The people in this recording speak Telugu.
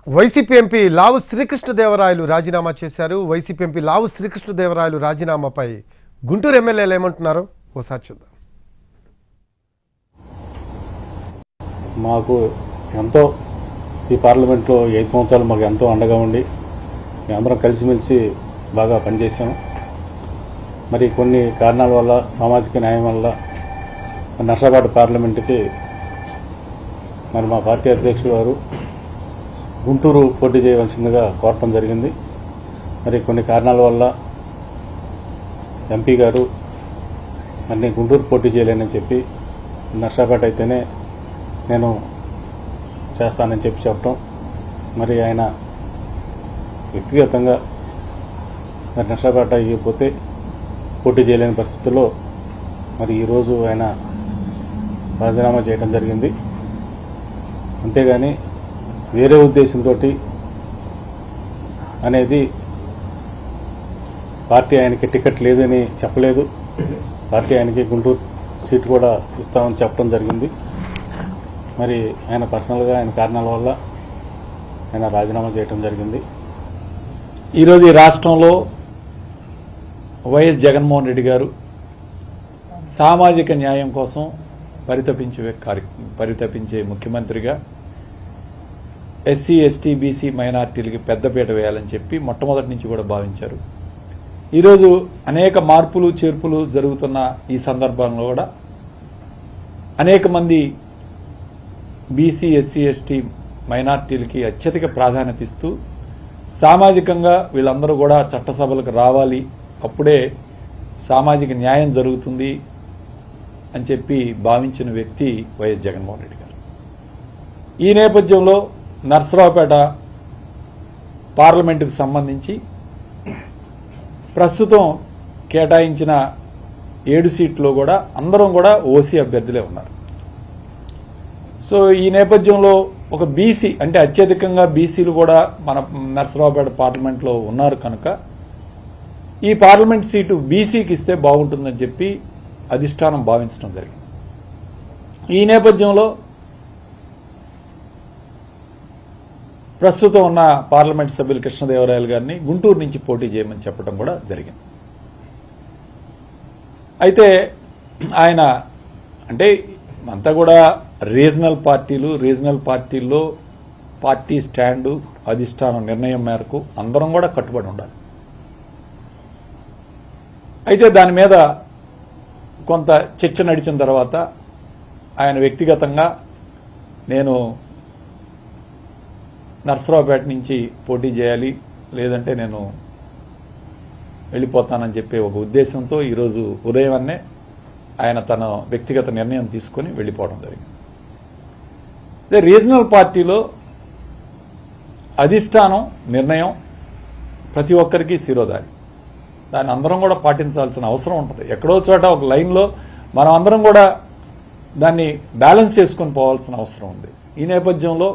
వైసీపీ ఎంపీ లావు శ్రీకృష్ణదేవరాయలు రాజీనామా చేశారు. వైసీపీ ఎంపీ లావు శ్రీకృష్ణదేవరాయలు రాజీనామాపై గుంటూరు ఎమ్మెల్యేలు ఏమంటున్నారు ఓసారి చూద్దాం. మాకు ఎంతో ఈ పార్లమెంట్లో 5 సంవత్సరాలు మాకు ఎంతో అండగా ఉండి మేమందరం కలిసిమెలిసి బాగా పనిచేసాము. మరి కొన్ని కారణాల వల్ల సామాజిక న్యాయం వల్ల నర్సాపేట పార్లమెంటుకి మరి మా పార్టీ అధ్యక్షుడు వారు గుంటూరు పోటీ చేయవలసిందిగా కోరటం జరిగింది. మరి కొన్ని కారణాల వల్ల ఎంపీ గారు మరి గుంటూరు పోటీ చేయలేనని చెప్పి నర్సాపేట అయితేనే నేను చేస్తానని చెప్పటం, మరి ఆయన వ్యక్తిగతంగా మరి నర్సాపేట ఇవ్వకపోతే పోటీ చేయలేని పరిస్థితుల్లో మరి ఈరోజు ఆయన రాజీనామా చేయడం జరిగింది. అంతేగాని వేరే ఉద్దేశంతో అనేది పార్టీ ఆయనకి టికెట్ లేదని చెప్పలేదు. పార్టీ ఆయనకి గుంటూరు సీటు కూడా ఇస్తామని చెప్పడం జరిగింది. మరి ఆయన పర్సనల్గా ఆయన కారణాల వల్ల ఆయన రాజీనామా చేయడం జరిగింది. ఈరోజు ఈ రాష్ట్రంలో వైఎస్ జగన్మోహన్ రెడ్డి గారు సామాజిక న్యాయం కోసం పరితపించే ముఖ్యమంత్రిగా ఎస్సీ, ఎస్టీ, బీసీ మైనార్టీలకి పెద్దపీట వేయాలని చెప్పి మొట్టమొదటి నుంచి కూడా భావించారు. ఈరోజు అనేక మార్పులు చేర్పులు జరుగుతున్న ఈ సందర్భంలో కూడా అనేక మంది బీసీ, ఎస్సీ, ఎస్టీ మైనార్టీలకి అత్యధిక ప్రాధాన్యత ఇస్తూ సామాజికంగా వీళ్ళందరూ కూడా చట్టసభలకు రావాలి, అప్పుడే సామాజిక న్యాయం జరుగుతుంది అని చెప్పి భావించిన వ్యక్తి వైఎస్ జగన్మోహన్ రెడ్డి గారు. ఈ నేపథ్యంలో నర్సరావుపేట పార్లమెంటుకు సంబంధించి ప్రస్తుతం కేటాయించిన 7 సీట్లో కూడా అందరం కూడా ఓసీ అభ్యర్థులే ఉన్నారు. సో ఈ నేపథ్యంలో ఒక బీసీ అంటే అత్యధికంగా బీసీలు కూడా మన నర్సరావుపేట పార్లమెంట్లో ఉన్నారు కనుక ఈ పార్లమెంట్ సీటు బీసీకి ఇస్తే బాగుంటుందని చెప్పి అధిష్టానం భావించడం జరిగింది. ఈ నేపథ్యంలో ప్రస్తుతం ఉన్న పార్లమెంట్ సభ్యులు కృష్ణదేవరాయలు గారిని గుంటూరు నుంచి పోటీ చేయమని చెప్పడం కూడా జరిగింది. అయితే ఆయన అంటే అంతా కూడా రీజనల్ పార్టీల్లో పార్టీ స్టాండు అధిష్టానం నిర్ణయం మేరకు అందరం కూడా కట్టుబడి ఉండాలి. అయితే దాని మీద కొంత చర్చ నడిచిన తర్వాత ఆయన వ్యక్తిగతంగా నేను నర్సరావుపేట నుంచి పోటీ చేయాలి, లేదంటే నేను వెళ్ళిపోతానని చెప్పే ఒక ఉద్దేశంతో ఈరోజు ఉదయాన్నే ఆయన తన వ్యక్తిగత నిర్ణయం తీసుకుని వెళ్ళిపోవడం జరిగింది. అదే రీజనల్ పార్టీలో అధిష్టానం నిర్ణయం ప్రతి ఒక్కరికి శిరోధారి, దాన్ని అందరం కూడా పాటించాల్సిన అవసరం ఉంటుంది. ఎక్కడో చోట ఒక లైన్లో మనం అందరం కూడా దాన్ని బ్యాలెన్స్ చేసుకుని పోవాల్సిన అవసరం ఉంది. ఈ నేపథ్యంలో